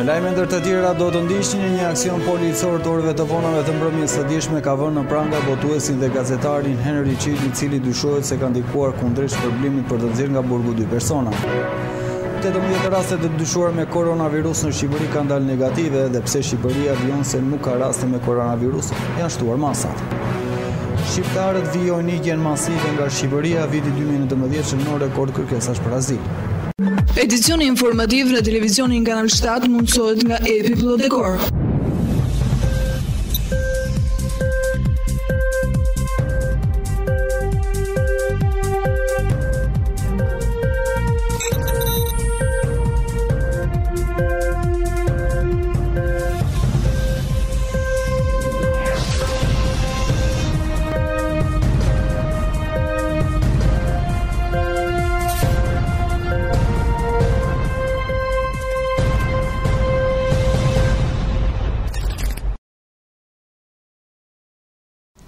lajme ndër të tjera do të ndiqni një aksion policor të orëve të vonave të mbrëmjes së djeshme ka vënë në pranga botuesin dhe gazetarin Henry Qili, i cili dyshohet se ka ndikuar kundrejt shpërblimit për të nxjerrë nga burgu 2 persona. 18 raste të dyshuar me koronavirus në Shqipëri kanë dalë negative dhe pse Shqipëria vijon se nuk ka raste me koronavirus, janë shtuar masat. Shqiptarët vijojnë ikjen masive nga Shqipëria viti 2019 që në rekord kërkesash për azil. Edicioni informativ në televizionin Kanal 7 mundësohet nga Epi Plodekor.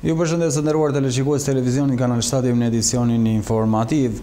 Ju përshëndes të nderuar teleshikues televizionin Kanal 7 në edicionin informativ.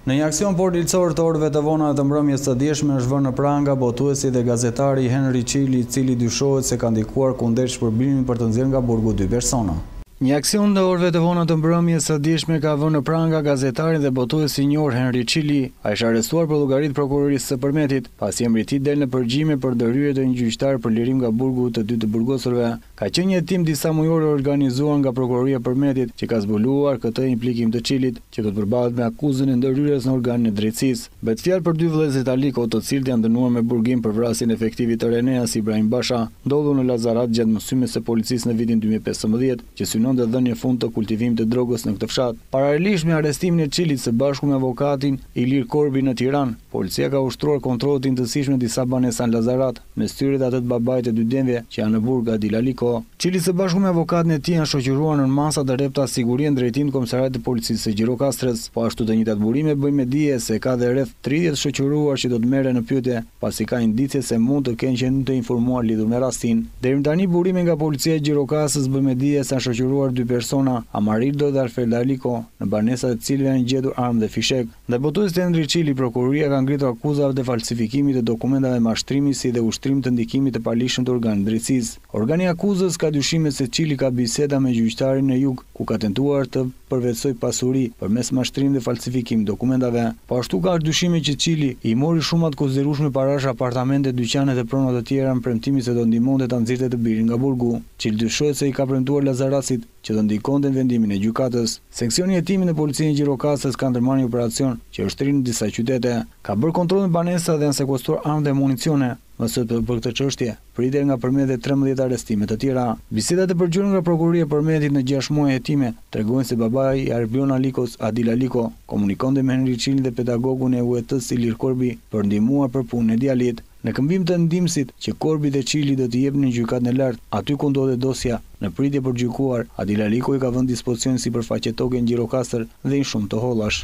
Në një aksion policor të orëve të vonave të mbrëmjes së djeshme është vënë në pranga botuesi dhe gazetari Henry Qili, i cili dyshohet se ka ndikuar kundrejt shpërblimit për të nxjerrë nga burgu 2 persona. Një aksion të orëve të vonave të mbrëmjes së djeshme ka vënë në pranga gazetarin dhe botuesi i njohur Henry Qili. Ai është arrestuar për llogaritë prokurorisë së Përmetit, pasi emri i tij del në përgjigje për ndërhyrje të një gjyqtar për lirim nga burgu të 2 të burgosurve. Ka qenë një hetim disa mujore organizuar nga prokuroria e Përmetit, që ka zbuluar këtë implikim të Qilit, që do të përballet me akuzën e ndërhyrjes në organin e drejtësisë. Bëhet fjalë për 2 vëllezër italiko, të cilët janë dënuar me burgim për vrasjen e efektivit të Reneas Ibrahim Basha, ndodhur në Lazarat gjatë mësymeve së policisë në vitin 2015, që synon të dhënë një fund të kultivimit të drogës në këtë fshat. Paralelisht me arrestimin e Qilit së bashku me avokatin Ilir Korbi në Tiranë, policia ka ushtruar kontrollet intensivshëm në disa banesa në Lazarat, me styret atë të babait të 2 djemve që janë në burg Adil Aliko. Qili së bashku me avokatin e tij janë shoqëruar në masa të rrepta siguri në drejtim të komisariatit të policisë së Gjirokastrës, po ashtu të njëjtat burime bëjnë me dije se ka dhe rreth 30 shoqëruar që do të merren në pyetje, pasi ka indicie se mund të kenë qenë të informuar lidhur me rastin. Deri më tani burime nga policia e Gjirokastrës bëjnë me dije se janë shoqëruar 2 persona, Amarildo dhe Alfred Aliko, në banesa të cilëve janë gjetur armë dhe fishek. Ndaj botuesit Henry Qili, prokuroria ka ngritur akuzat dhe falsifikimit të dokumentave mashtrimi si dhe ushtrim të ndikimit të palishëm të organit drejtësisë. Organi akuzës ka dyshime se Qili ka biseda me gjyqtarin në jug, ku ka tentuar të përvetsoj pasuri përmes mashtrim dhe falsifikim dokumentave. Po ashtu ka dyshime që Qili i mori shumat konsiderueshme parash apartamente, dyqane dhe prona të tjera në premtimi se do ndihmonte ta nxirrte të birin nga burgu. Qili dyshohet se i ka premtuar Lazarasit që do ndikonte në vendimin e gjykatës. Seksioni i hetimit në policinë e Gjirokastrës ka ndërmarrë një operacion që është rrinë në disa qytete. Ka bërë kontroll në banesa dhe janë sekuestruar armë dhe municione. Më sot për këtë çështje pritet nga Përmeti 13 arrestime të tjera. Bisedat e përgjithshme nga prokuroria e Përmetit në 6 muaj hetime tregojnë se babai i Arbion Alikos, Adil Aliko, komunikonte me Henry Qili dhe pedagogun e UET-s Ilir Korbi për ndihmuar për punën e djalit. Në këmbim të ndihmësit që Korbi dhe Qili do të jepnin në gjykatën e lartë, aty ku ndodhet dosja, në pritje për gjykuar, Adil Aliko i ka vënë dispozicion sipërfaqe toke në Gjirokastër dhe në shumë të hollash.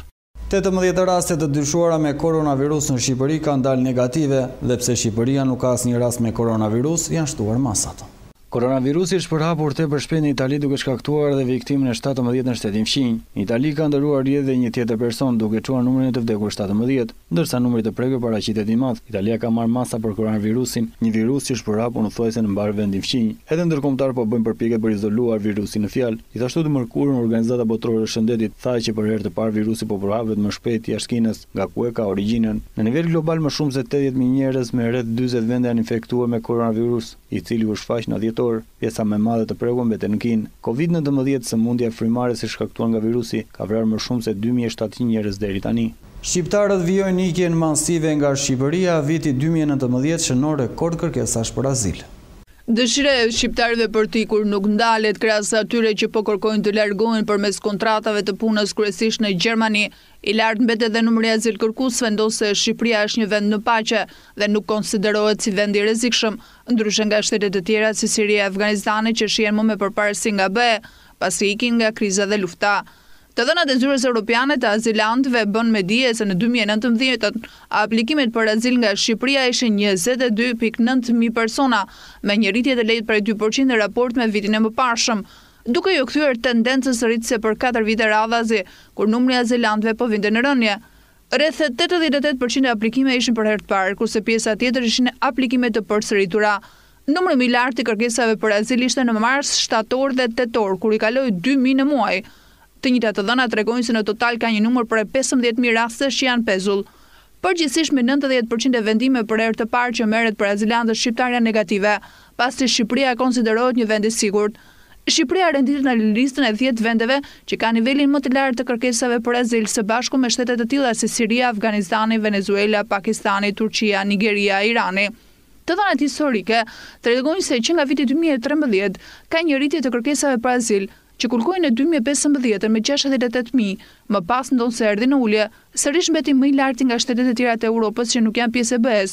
18 raste të dyshuara me koronavirus në Shqipëri kanë dalë negative dhe pse Shqipëria nuk ka asnjë rast me koronavirus, janë shtuar masat. Koronavirusi është përhapur tepër shpejt në Itali duke shkaktuar edhe viktimën e 17 në shtetin fqinj. Në Itali ka ndëruar rrjedhë dhe një tjetër person duke çuar numrin e të vdekur 17, ndërsa numri të prekur paraqitet i madh. Italia ka marrë masa për koronavirusin, një virus që është përhapur në thuajse në mbar vendin fqinj. Edhe ndërkombëtar po bëjnë përpjekje për izoluar virusin në fjalë. Gjithashtu të mërkurën Organizata Botërore e Shëndetit tha që për herë të parë virusi po përhapet më shpejt jashtë Kinës, nga ku e ka origjinën. Në nivel global më shumë se 80.000 njerëz me rreth 40 vende janë infektuar me koronavirus, i cili u shfaq në dhjetor. Pjesa më e madhe të prekur mbeten në Kinë. Covid-19, sëmundja frymare si shkaktuar nga virusi, ka vrarë më shumë se 2700 njerëz deri tani. Shqiptarët vijojnë ikjen masive nga Shqipëria viti 2019 që në rekord kërkesash për azil. Dëshira e shqiptarëve për të ikur nuk ndalet krahas atyre që po kërkojnë të largohen përmes kontratave të punës kryesisht në Gjermani. I lartë mbetet edhe numri azil kërkuesve, ndosë Shqipëria është një vend në paqe dhe nuk konsiderohet si vend i rrezikshëm, ndryshe nga shtetet të tjera si Siria e Afganistani që shihen më me përparësi nga BE, pasi ikin nga kriza dhe lufta. Të dhënat e zyrës europiane të azilantëve bën me dije se në 2019 aplikimet për azil nga Shqipëria ishin 22.900 persona, me një rritje të lehtë prej 2% në raport me vitin e mëparshëm, duke ju kthyer tendencës rritëse për 4 vite radhazi, kur numri i azilantëve po vinte në rënje. Rreth 88% e aplikime ishin për herë të parë, kurse pjesa tjetër ishin aplikime të përsëritura. Numri më i lartë i kërkesave për azil ishte në mars, shtator dhe tetor, kur i kaloi 2000 në muaj. Të njëjtat të dhëna tregojnë se në total ka një numër për 15.000 raste që janë pezull. Përgjithsisht me 90% e vendime për herë të parë që merret për azilantët shqiptar janë negative, pasi Shqipëria konsiderohet një vend i sigurt. Shqipëria renditet në listën e 10 vendeve që ka nivelin më të lartë të kërkesave për azil së bashku me shtete të tilla si Siria, Afganistani, Venezuela, Pakistani, Turqia, Nigeria, Irani. Të dhënat historike tregojnë se që nga viti 2013 ka një rritje të kërkesave për azil, që kulkojnë në 2015 me 68.000, më pas ndonë se erdhi në ulje, sërish mbeti më i larti nga shtetet e tjera të Europës që nuk janë pjesë e BE-s.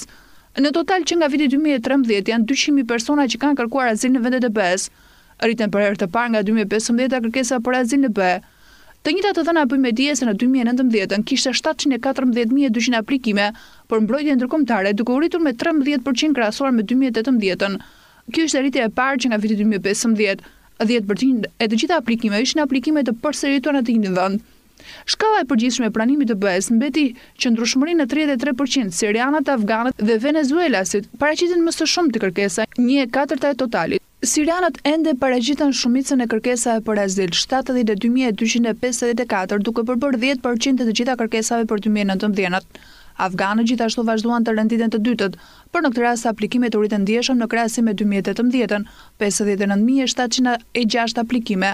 Në total që nga viti 2013 janë 200.000 persona që kanë kërkuar azil në vendet e BE-s. Rriten për herë të parë nga 2015 kërkesa për azil në BE. Të njëjtat të dhëna bëjnë me dije se në 2019 kishte 714.200 aplikime për mbrojtje ndërkombëtare, duke u rritur me 13% krahasuar me 2018. Kjo është rritja e parë që nga viti 2015. 10% e të gjitha aplikime ishin aplikime të përsëritura në të njëjtin vend. Shkalla e përgjithshme e pranimit të BE-s mbeti qëndrueshmëri në 33%, sirianët, afganët dhe venezuelasit paraqiten më së shumti kërkesa, 1/4 e totalit. Sirianët ende paraqiten shumicën e kërkesave për azil, 72.254, duke përbërë 10% të gjitha kërkesave për 2019. Afganët gjithashtu vazhduan të renditen të dytët, por në këtë rast aplikimet u rritën ndjeshëm në krahasim me 2018, 59.706 aplikime.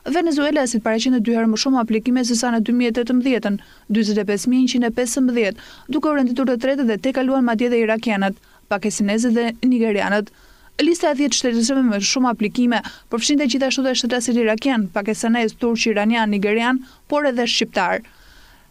Venezuelasit paraqiten 2 herë më shumë aplikime sesa në 2018, 45.115, duke u renditur të tretë dhe tejkaluan madje dhe irakianët, pakistanezët dhe nigerianët. Lista e 10 shtetësve me shumë aplikime përfshinte gjithashtu dhe shtetasit irakian, pakistanez, turq, iranian, nigerian, por edhe shqiptar.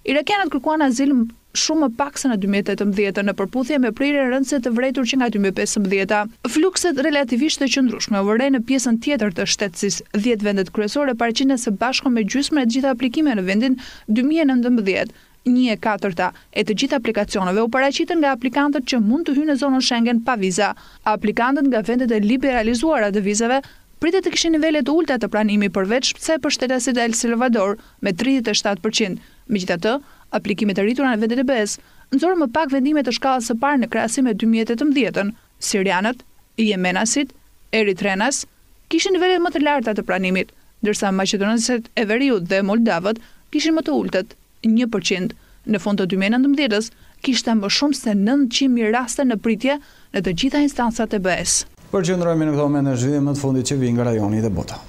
Irakianët kërkuan azil shumë më pak se në 2018 në përputhje me prirjen rëndëse të vërejtur që nga 2015. Flukset relativisht të qëndrueshme u vërej në pjesën tjetër të shtetësisë. 10 vendet kryesore paraqiten së bashku me gjysmën e të gjitha aplikimeve në vendin 2019. 1/4 e të gjitha aplikacioneve u paraqiten nga aplikantët që mund të hyjnë në zonën Schengen pa viza. Aplikantët nga vendet e liberalizuara të vizave pritet të kishin nivele të ulta të pranimit përveç se për shtetasit e El Salvador me 37%. Megjithatë, aplikimet e rritura në vendet e BE-s nxorën më pak vendime të shkallës së parë në krahasim me 2018. Sirianët, jemenasit, eritrenas kishin nivele më të larta të pranimit, ndërsa maqedonezët e Veriut dhe moldavët kishin më të ultët, 1%. Në fund të 2019-s kishte më shumë se 900.000 raste në pritje në të gjitha instancat e BE-s. Përqendrohemi në këtë moment në zhvillim më të fundit që vijnë nga rajoni dhe bota.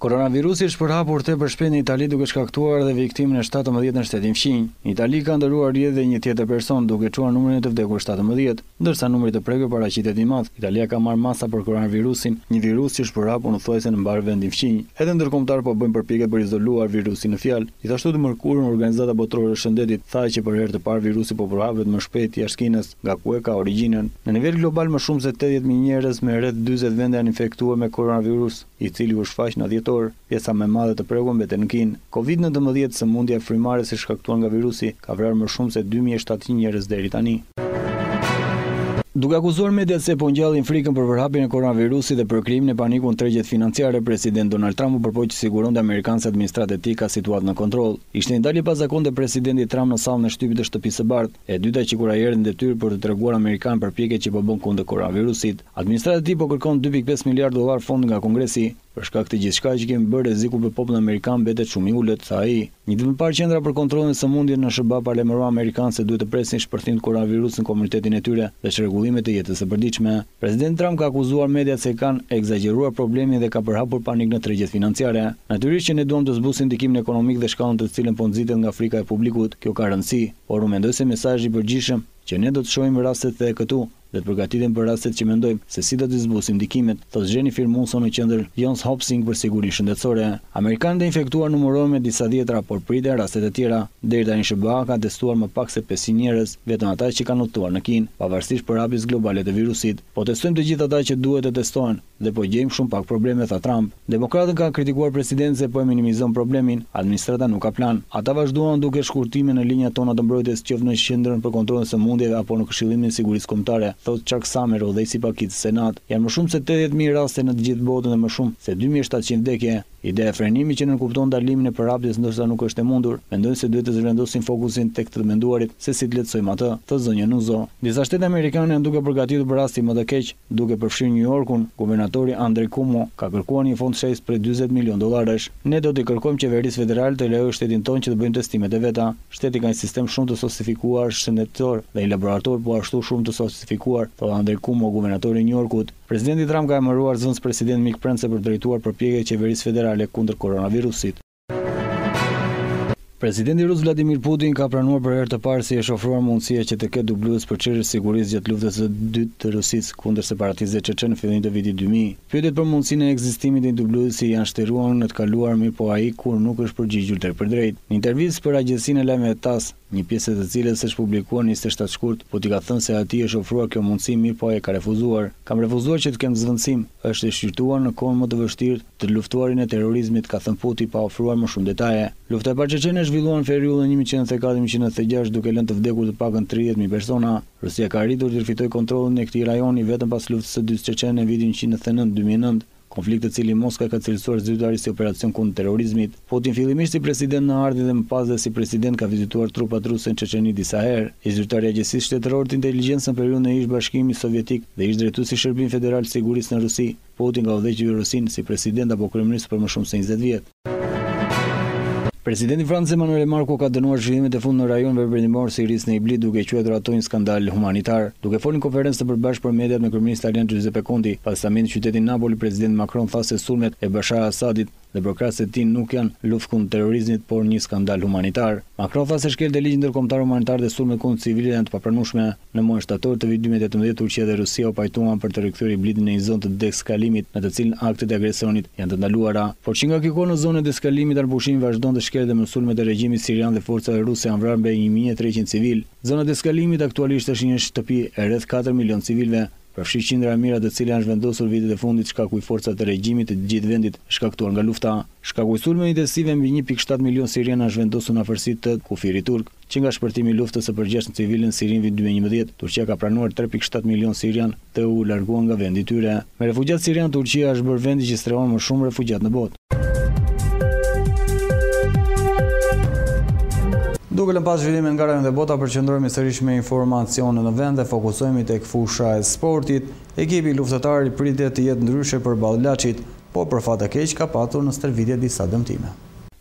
Koronavirusi është përhapur tepër shpejt në Itali duke shkaktuar edhe viktimën e 17 në shtetin fqinj. Në Itali ka ndëruar rrjedhë dhe një tjetër person duke çuar numrin e të vdekur 17, ndërsa numri të prekur paraqitet i madh. Italia ka marrë masa për koronavirusin, një virus që është përhapur në thuajse në mbar vendin fqinj. Edhe ndërkombëtar po bëjnë përpjekje për izoluar virusin në fjalë. Gjithashtu të mërkurën Organizata Botërore e Shëndetit tha që për herë të parë virusi po përhapet më shpejt jashtë Kinës, nga ku e ka origjinën. Në nivel global më shumë se 80.000 njerëz me rreth 40 vende janë infektuar me koronavirus, i cili u shfaq në dhjetor. Pjesa më e madhe të prekur mbetet në Kinë. Covid-19, sëmundja frymare si shkaktuar nga virusi, ka vrarë më shumë se 2700 njerëz deri tani. Duke akuzuar mediat se po ngjallin frikën për përhapjen e koronavirusit dhe për krijimin e panikut në tregjet financiare, president Donald Trump u përpoq të siguronte amerikanët se administrata e tij ka situatën në kontroll. Ishte një dalje pazakonte presidenti Trump në sallën e shtypit të Shtëpisë së Bardhë, e dyta që kur ai erdhi në detyrë për të treguar amerikanë përpjekjet që po bën kundër koronavirusit. Administrata e tij po kërkon 2.5 miliardë dollar fond nga Kongresi. Për shkak të gjithçka që kemi bërë, rreziku për popullin amerikan mbetet shumë i ulët, tha ai. Një ditë më parë qendra për kontrollin e sëmundjes në SBA paralajmëroi amerikanët se duhet të presin shpërthim të koronavirusit në komunitetin e tyre dhe çrregullimet e jetës së përditshme. Presidenti Trump ka akuzuar mediat se kanë egzageruar problemin dhe ka përhapur panik në tregjet financiare. Natyrisht që ne duam të zbusim ndikimin ekonomik dhe shkallën të cilën po nxitet nga frika e publikut. Kjo ka rëndësi, por unë mendoj se mesazhi i përgjithshëm që ne do të shohim rastet edhe këtu dhe të përgatiten për rastet që mendojmë se si do të zbusim ndikimet, thot Jennifer Munson në qendër Johns Hopkins për sigurinë shëndetësore. Amerikanët e infektuar numërohen me disa dhjetra, por priten rastet e tjera. Deri tani SBA ka testuar më pak se 500 njerëz, vetëm ata që kanë notuar në Kinë, pavarësisht përhapjes globale të virusit. Po testojmë të gjithë ata që duhet të testohen dhe po gjejmë shumë pak probleme, tha Trump. Demokratët kanë kritikuar presidentin se po e minimizon problemin, administrata nuk ka plan. Ata vazhduan duke shkurtime në linjat tona të mbrojtjes, qoftë në qendrën për kontrollin e sëmundjeve apo në Këshillimin e Sigurisë Kombëtare, thot Chuck Schumer, udhëheqësi i pakicës Senat. Janë më shumë se 80.000 raste në të gjithë botën dhe më shumë se 2.700 vdekje. Ideja e frenimit që nënkupton ndalimin e përhapjes ndërsa nuk është e mundur, mendojnë se duhet të zhvendosin fokusin tek të menduarit se si të lehtësojmë atë, thot zonja Nuzo. Disa shtete amerikane janë duke përgatitur për rasti më të keq, duke përfshirë New Yorkun. Guvernatori Andrej Cuomo ka kërkuar një fond shes për $40 milion. Ne do t'i kërkojmë qeverisë federale të lejojë shtetin tonë që të bëjmë testimet e veta. Shteti ka një sistem shumë të sofistikuar shëndetësor dhe një laborator po ashtu shumë të sofistikuar, thot Andrej Cuomo, guvernatori i New Yorkut. Presidenti Trump ka emëruar zëvendës president Mike Pence për drejtuar përpjekjet e qeverisë federale kundër koronavirusit. Presidenti rus Vladimir Putin ka pranuar për herë të parë si është ofruar mundësia që të ketë dublues për çështjen e sigurisë gjatë luftës së dytë të Rusisë kundër separatistëve çeçen në fillim të vitit 2000. Pyetjet për mundësinë e ekzistimit të një dubluesi janë shtyrua në të kaluar, mirë po ai kur nuk është përgjigjur drejt për drejt. Në intervistë për agjencinë e lajmeve TASS, një pjesë e të cilës është publikuar në 27 shkurt, Putin ka thënë se atij është ofruar kjo mundësi, mirë po ai ka refuzuar. Kam refuzuar që të kem zvendësim, është e shqyrtuar në kohën më të vështirë të luftuarin e terrorizmit, ka thënë Putin pa ofruar më shumë detaje. Lufta e parë çeçene zhvilluar në periudhën 1994-1996 duke lënë të vdekur të paktën 30.000 persona. Rusia ka arritur të rifitoj kontrollin e këtij rajoni vetëm pas luftës së dytë çeçene në vitin 1999-2009. Konflikt të cilin Moskva ka cilësuar zyrtarisht si operacion kundër terrorizmit. Putin fillimisht si president në ardhi dhe më pas dhe si president ka vizituar trupat ruse në Çeçeni disa herë. Ish zyrtari i Agjencisë Shtetërore të Inteligjencës në periudhën e ish bashkimit sovjetik dhe ish drejtuesi i Shërbimit Federal të Sigurisë në Rusi. Putin ka udhëhequr Rusinë si president apo kryeminist për më shumë se 20 vjet. Presidenti Francës Emmanuel Macron ka dënuar zhvillimet e fundit në rajonin verbërimor Sirisë në Idlib duke quajtur ato një skandal humanitar. Duke folur në konferencë të përbashkët për mediat me kryeministin italian Giuseppe Conte, pas samitit në qytetin Napoli, presidenti Macron tha se sulmet e Bashar Assadit dhe burokrasët e tij nuk janë luftë kundër terrorizmit, por një skandal humanitar. Macron tha se shkeljet e ligjit ndërkombëtar humanitar dhe sulmet kundër civilëve janë të papranueshme. Në muajin shtator të vitit 2018, Turqia dhe Rusia u pajtuan për të rikthyer Idlibin në një zonë të deeskalimit, në të cilën aktet e agresionit janë të ndaluara. Por që nga kjo kohë në zonën e deeskalimit arbushimi vazhdon të shkeljet dhe sulmet e regjimit sirian dhe forcave ruse janë vrarë mbi 1300 civil. Zona e deeskalimit aktualisht është një shtëpi e rreth 4 milion civilëve. Përfshi qindra mijëra të cilat janë zhvendosur vitet e fundit shkaku i forcat të regjimit të gjithë vendit shkaktuar nga lufta. Shkaku i sulmeve intensive mbi 1.7 milion sirianë janë zhvendosur në afërsitë të kufirit turk, që nga shpërtimi i luftës së përgjithshme civile në Sirinë vit 2011, Turqia ka pranuar 3.7 milion sirianë të u larguar nga vendi i tyre. Me refugjat sirian, Turqia është bërë vendi që strehon më shumë refugjat në botë. Duke lënë pas zhvillimin nga rajonet e bota, përqendrohemi sërish me informacione në vend dhe fokusohemi tek fusha e sportit. Ekipi luftëtar i pritet të jetë ndryshe përballë Laçit, por për fat të keq ka patur në stërvitje disa dëmtime.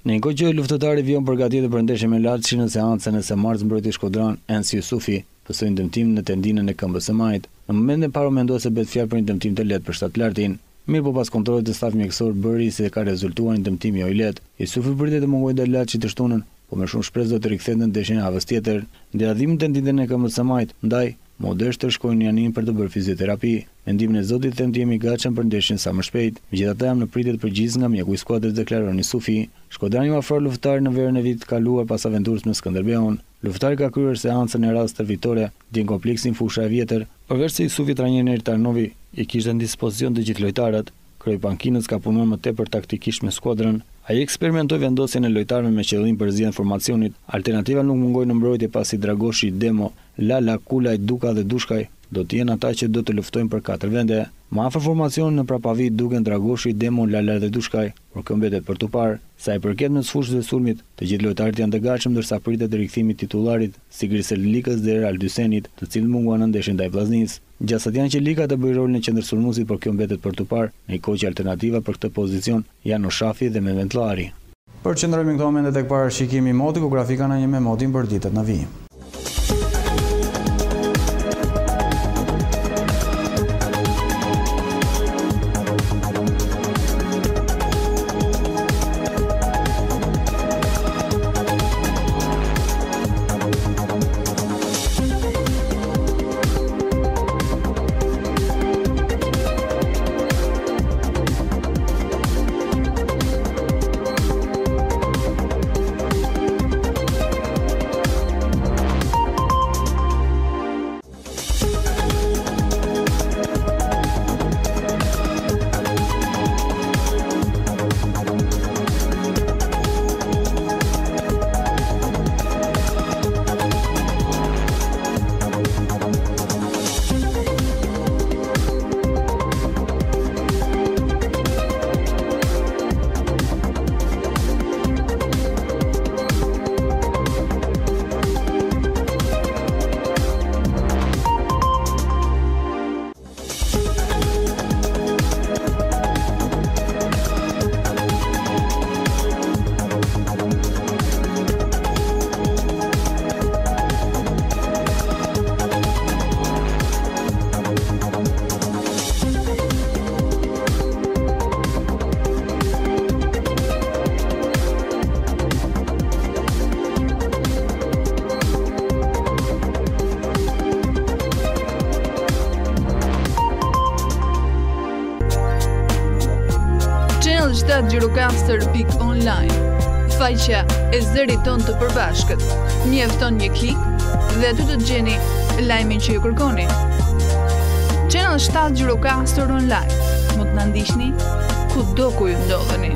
Në një kohë që luftëtari vijon përgatitur për ndeshjen me Laçin në seancën e së martës, mbrojtësi shkodran Ensi Yusufi pësoi dëmtim në tendinën e këmbës së majt. Në momentin e parë mendohet se bëhet fjalë për një dëmtim të lehtë për shtatlartin. Mirë po pas kontrollit të staf mjekësor bëri se ka rezultuar një dëmtim jo i lehtë. Yusufi pritet të mungojë ndaj Laçit të shtunën, po me shumë shpresë do të rikthehet në ndeshjen e havës tjetër. Ndjadhimin tendinën e këmbës së majt, ndaj modesht të shkojnë në Janin për të bërë fizioterapi. Mendimin e Zotit them të jemi gatshëm për ndeshjen sa më shpejt. Megjithatë jam në pritje të përgjigjës nga mjeku i skuadrës, deklaron Yusufi. Shkodrani u ofroi luftëtarit në verën e vitit kaluar pas aventurës me Skënderbeun. Luftëtari ka kryer seancën e radhës stërvitore në kompleksin fusha e vjetër. Përveç se Yusufi trajneri Tarnovi i kishte në dispozicion të gjithë lojtarët, kryepankinës ka punuar më tepër taktikisht me skuadrën. Ai eksperimentoi vendosjen e lojtarëve me qëllim për zgjedhjen e formacionit. Alternativa nuk mungoi në mbrojtje pasi Dragoshi, Demo, Lala, Kulaj, Duka dhe Dushkaj do të jenë ata që do të luftojnë për 4 vende. Më afër formacionit në prapavi duken Dragoshi, Demo, Lala dhe Dushkaj, por kjo mbetet për tu parë. Sa i përket në fushës dhe sulmit, të gjithë lojtarët janë të gatshëm ndërsa pritet rikthimi i titullarit, si Grisel Likës dhe Real Dysenit, të cilët munguan në ndeshjen ndaj Vllaznisë. Gjasat janë që Lika të bëjë rolin e qendërsulmuesit, por kjo mbetet për tu parë, në një kohë që alternativa për këtë pozicion janë Oshafi dhe Mehmet Llari. Përqendrohemi këto momente tek parashikimi i modit, ku grafika na një me modin për ditët në vijim. www.gjirokaster.online. Faqja e zërit ton të përbashkët. Mjefton një klik dhe aty do të gjeni lajmin që ju kërkoni. Channel 7 Gjirokaster online. Mund të na ndiqni kudo ku ju ndodheni.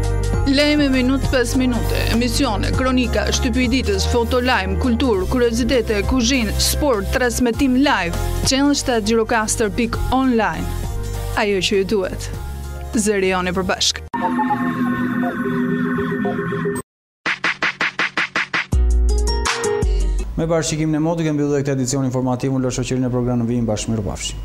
Lajme minut pas minute, emisione, kronika, shtypi i ditës, foto lajm, kulturë, kuriozitete, kuzhinë, sport, transmetim live. Channel 7 Gjirokaster.online. Ajo që ju duhet. Zëri joni përbashkë. Me bashkëqimin e modë kemi mbyllur këtë edicion informativ në shoqërinë e programit Vim bashkë mirupafshim.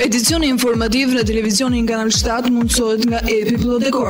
Edicioni informativ në televizionin Kanal 7 mundësohet nga Epi Plot Dekor.